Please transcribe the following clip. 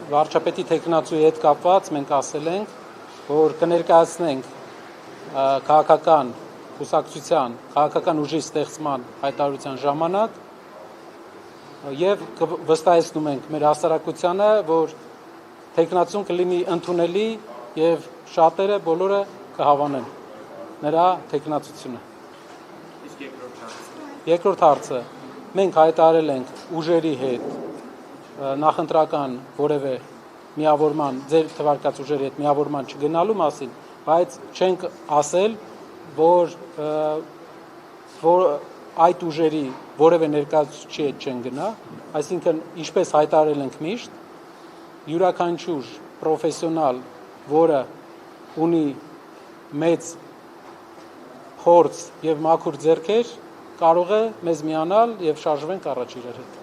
վարչապետի թեկնածուի հետ կապված մենք ասել ենք, որ կներկայացնենք քաղաքական կուսակցության, քաղաքական ուժի ստեղծման հայտարարության ժամանակ եւ վստահեցնում ենք մեր հասարակությանը, որ թեկնածուն կլինի ընդունելի եւ շատերը բոլորը կհավանեն նրա թեկնածությունը։ Երկրորդ հարցը մենք հայտարարել ենք ուժերի հետ նախընտրական որևէ միավորման, ձեր թվարկած ուժերի հետ միավորման չգնալու մասին, բայց չենք ասել, որ այդ ուժերի որևէ ներկայացուցիչի հետ չեն գնա, այսինքն ինչպես հայտարարել ենք միշտ, յուրաքանչյուր պրոֆեսիոնալ, որը ունի մեծ փորձ եւ մաքուր ձեռքեր, կարող է մեզ միանալ եւ շարժվենք առաջ իրար հետ։